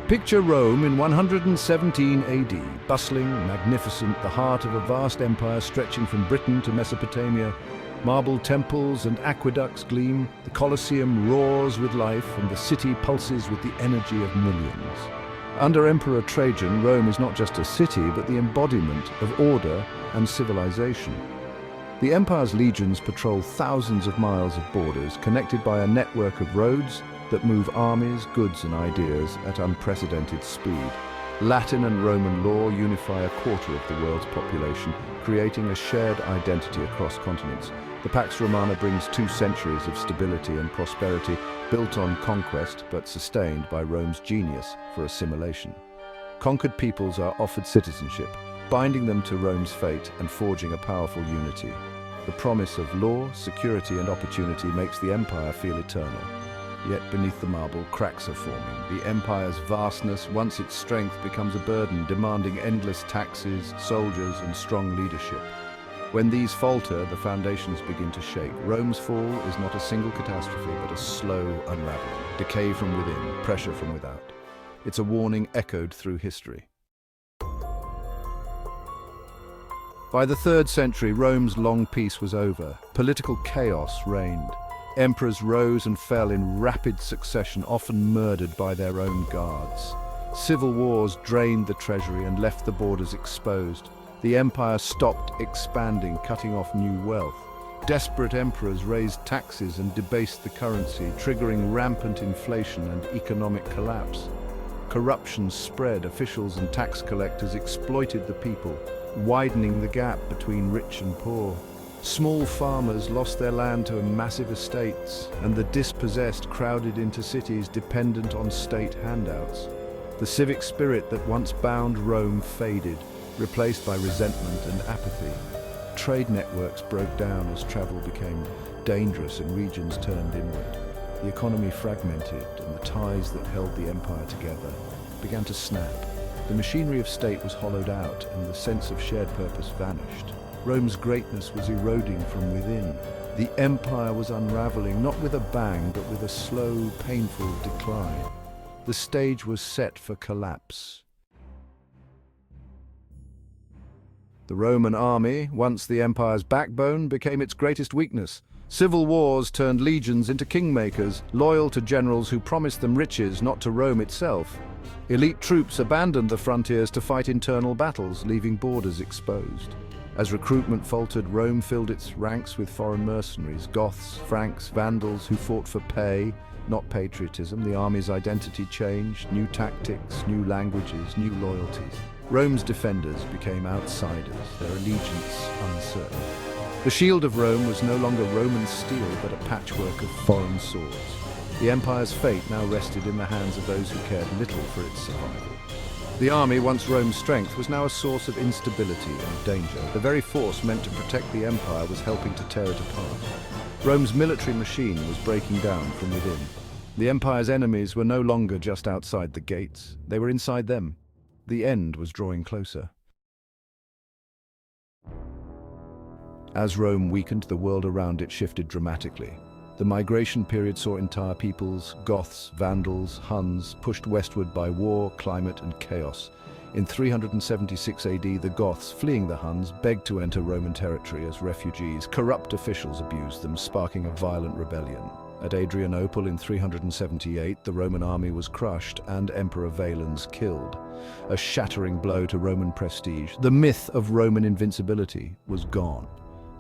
Picture Rome in 117 AD, bustling, magnificent, the heart of a vast empire stretching from Britain to Mesopotamia. Marble temples and aqueducts gleam, the Colosseum roars with life, and the city pulses with the energy of millions. Under Emperor Trajan, Rome is not just a city, but the embodiment of order and civilization. The empire's legions patrol thousands of miles of borders, connected by a network of roads that move armies, goods and ideas at unprecedented speed. Latin and Roman law unify a quarter of the world's population, creating a shared identity across continents. The Pax Romana brings 2 centuries of stability and prosperity, built on conquest but sustained by Rome's genius for assimilation. Conquered peoples are offered citizenship, binding them to Rome's fate and forging a powerful unity. The promise of law, security and opportunity makes the empire feel eternal. Yet beneath the marble, cracks are forming. The empire's vastness, once its strength, becomes a burden, demanding endless taxes, soldiers and strong leadership. When these falter, the foundations begin to shake. Rome's fall is not a single catastrophe, but a slow unraveling. Decay from within, pressure from without. It's a warning echoed through history. By the 3rd century, Rome's long peace was over. Political chaos reigned. Emperors rose and fell in rapid succession, often murdered by their own guards. Civil wars drained the treasury and left the borders exposed. The empire stopped expanding, cutting off new wealth. Desperate emperors raised taxes and debased the currency, triggering rampant inflation and economic collapse. Corruption spread. Officials and tax collectors exploited the people, widening the gap between rich and poor. Small farmers lost their land to massive estates, and the dispossessed crowded into cities dependent on state handouts. The civic spirit that once bound Rome faded, replaced by resentment and apathy. Trade networks broke down as travel became dangerous and regions turned inward. The economy fragmented, and the ties that held the empire together began to snap. The machinery of state was hollowed out, and the sense of shared purpose vanished. Rome's greatness was eroding from within. The empire was unraveling, not with a bang, but with a slow, painful decline. The stage was set for collapse. The Roman army, once the empire's backbone, became its greatest weakness. Civil wars turned legions into kingmakers, loyal to generals who promised them riches, not to Rome itself. Elite troops abandoned the frontiers to fight internal battles, leaving borders exposed. As recruitment faltered, Rome filled its ranks with foreign mercenaries, Goths, Franks, Vandals who fought for pay, not patriotism. The army's identity changed, new tactics, new languages, new loyalties. Rome's defenders became outsiders, their allegiance uncertain. The shield of Rome was no longer Roman steel, but a patchwork of foreign swords. The empire's fate now rested in the hands of those who cared little for its survival. The army, once Rome's strength, was now a source of instability and danger. The very force meant to protect the empire was helping to tear it apart. Rome's military machine was breaking down from within. The empire's enemies were no longer just outside the gates. They were inside them. The end was drawing closer. As Rome weakened, the world around it shifted dramatically. The migration period saw entire peoples, Goths, Vandals, Huns, pushed westward by war, climate and chaos. In 376 AD, the Goths, fleeing the Huns, begged to enter Roman territory as refugees. Corrupt officials abused them, sparking a violent rebellion. At Adrianople in 378, the Roman army was crushed and Emperor Valens killed. A shattering blow to Roman prestige. The myth of Roman invincibility was gone.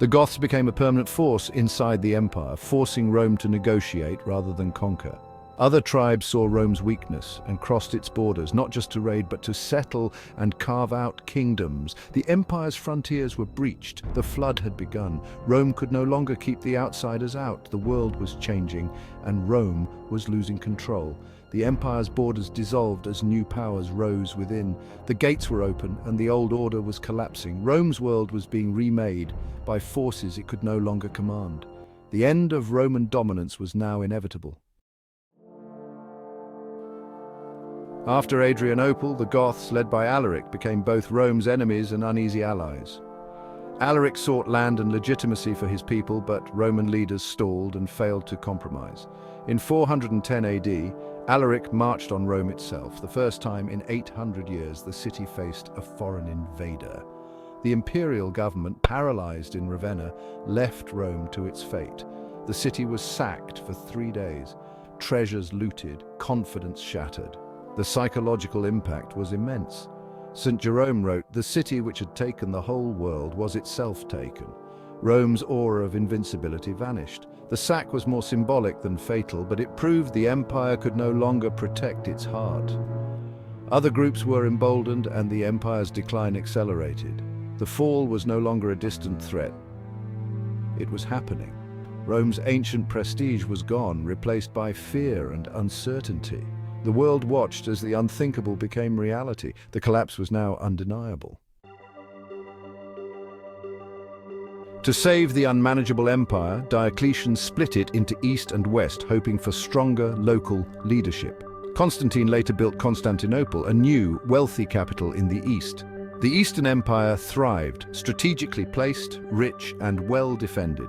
The Goths became a permanent force inside the empire, forcing Rome to negotiate rather than conquer. Other tribes saw Rome's weakness and crossed its borders, not just to raid, but to settle and carve out kingdoms. The empire's frontiers were breached. The flood had begun. Rome could no longer keep the outsiders out. The world was changing, and Rome was losing control. The empire's borders dissolved as new powers rose within. The gates were open, and the old order was collapsing. Rome's world was being remade by forces it could no longer command. The end of Roman dominance was now inevitable. After Adrianople, the Goths, led by Alaric, became both Rome's enemies and uneasy allies. Alaric sought land and legitimacy for his people, but Roman leaders stalled and failed to compromise. In 410 AD, Alaric marched on Rome itself. The first time in 800 years the city faced a foreign invader. The imperial government, paralyzed in Ravenna, left Rome to its fate. The city was sacked for 3 days, treasures looted, confidence shattered. The psychological impact was immense. St. Jerome wrote, "The city which had taken the whole world was itself taken." Rome's aura of invincibility vanished. The sack was more symbolic than fatal, but it proved the empire could no longer protect its heart. Other groups were emboldened and the empire's decline accelerated. The fall was no longer a distant threat. It was happening. Rome's ancient prestige was gone, replaced by fear and uncertainty. The world watched as the unthinkable became reality. The collapse was now undeniable. To save the unmanageable empire, Diocletian split it into east and west, hoping for stronger local leadership. Constantine later built Constantinople, a new, wealthy capital in the east. The Eastern Empire thrived, strategically placed, rich, and well defended.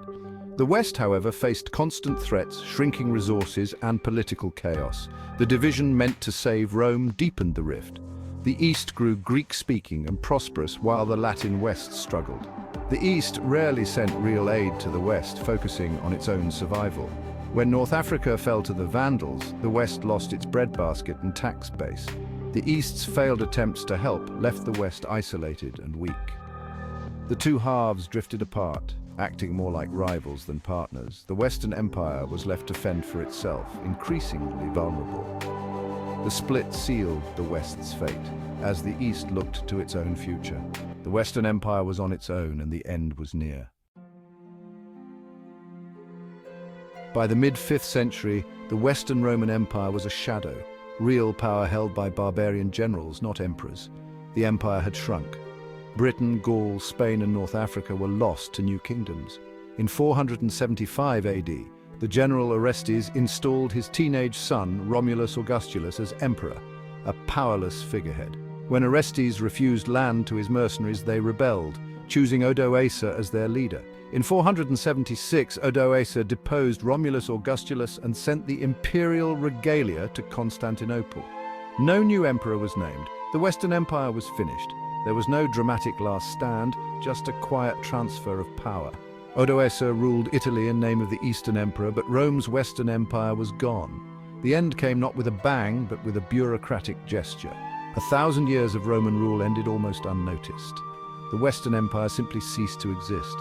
The West, however, faced constant threats, shrinking resources, and political chaos. The division meant to save Rome deepened the rift. The East grew Greek-speaking and prosperous, while the Latin West struggled. The East rarely sent real aid to the West, focusing on its own survival. When North Africa fell to the Vandals, the West lost its breadbasket and tax base. The East's failed attempts to help left the West isolated and weak. The two halves drifted apart, acting more like rivals than partners. The Western Empire was left to fend for itself, increasingly vulnerable. The split sealed the West's fate, as the East looked to its own future. The Western Empire was on its own, and the end was near. By the mid-5th century, the Western Roman Empire was a shadow, real power held by barbarian generals, not emperors. The empire had shrunk. Britain, Gaul, Spain, and North Africa were lost to new kingdoms. In 475 AD, the general Orestes installed his teenage son, Romulus Augustulus, as emperor, a powerless figurehead. When Orestes refused land to his mercenaries, they rebelled, choosing Odoacer as their leader. In 476, Odoacer deposed Romulus Augustulus and sent the imperial regalia to Constantinople. No new emperor was named. The Western Empire was finished. There was no dramatic last stand, just a quiet transfer of power. Odoacer ruled Italy in name of the Eastern Emperor, but Rome's Western Empire was gone. The end came not with a bang, but with a bureaucratic gesture. 1,000 years of Roman rule ended almost unnoticed. The Western Empire simply ceased to exist.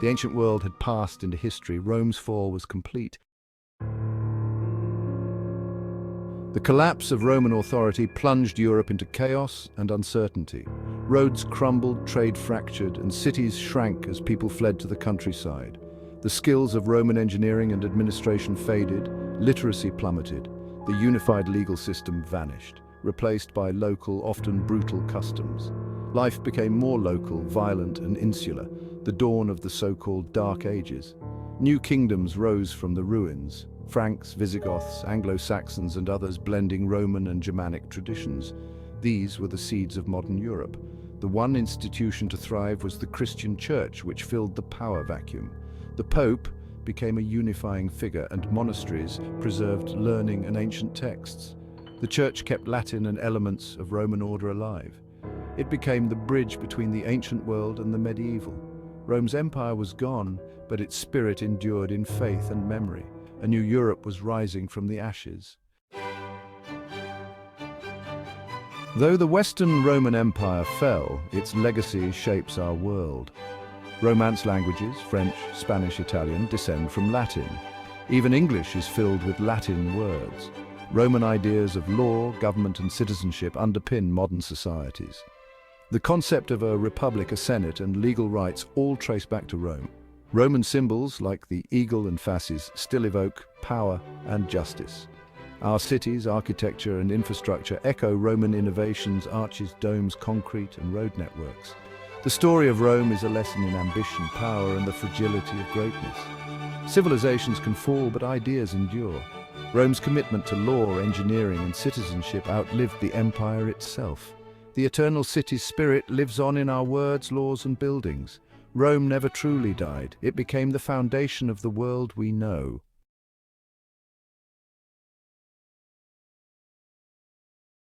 The ancient world had passed into history. Rome's fall was complete. The collapse of Roman authority plunged Europe into chaos and uncertainty. Roads crumbled, trade fractured, and cities shrank as people fled to the countryside. The skills of Roman engineering and administration faded, literacy plummeted, the unified legal system vanished, replaced by local, often brutal customs. Life became more local, violent, and insular, the dawn of the so-called Dark Ages. New kingdoms rose from the ruins, Franks, Visigoths, Anglo-Saxons, and others blending Roman and Germanic traditions. These were the seeds of modern Europe. The one institution to thrive was the Christian Church, which filled the power vacuum. The Pope became a unifying figure, and monasteries preserved learning and ancient texts. The Church kept Latin and elements of Roman order alive. It became the bridge between the ancient world and the medieval. Rome's empire was gone, but its spirit endured in faith and memory. A new Europe was rising from the ashes. Though the Western Roman Empire fell, its legacy shapes our world. Romance languages, French, Spanish, Italian, descend from Latin. Even English is filled with Latin words. Roman ideas of law, government, and citizenship underpin modern societies. The concept of a republic, a senate, and legal rights all trace back to Rome. Roman symbols, like the eagle and fasces, still evoke power and justice. Our cities, architecture, and infrastructure echo Roman innovations, arches, domes, concrete, and road networks. The story of Rome is a lesson in ambition, power, and the fragility of greatness. Civilizations can fall, but ideas endure. Rome's commitment to law, engineering, and citizenship outlived the empire itself. The eternal city's spirit lives on in our words, laws, and buildings. Rome never truly died. It became the foundation of the world we know.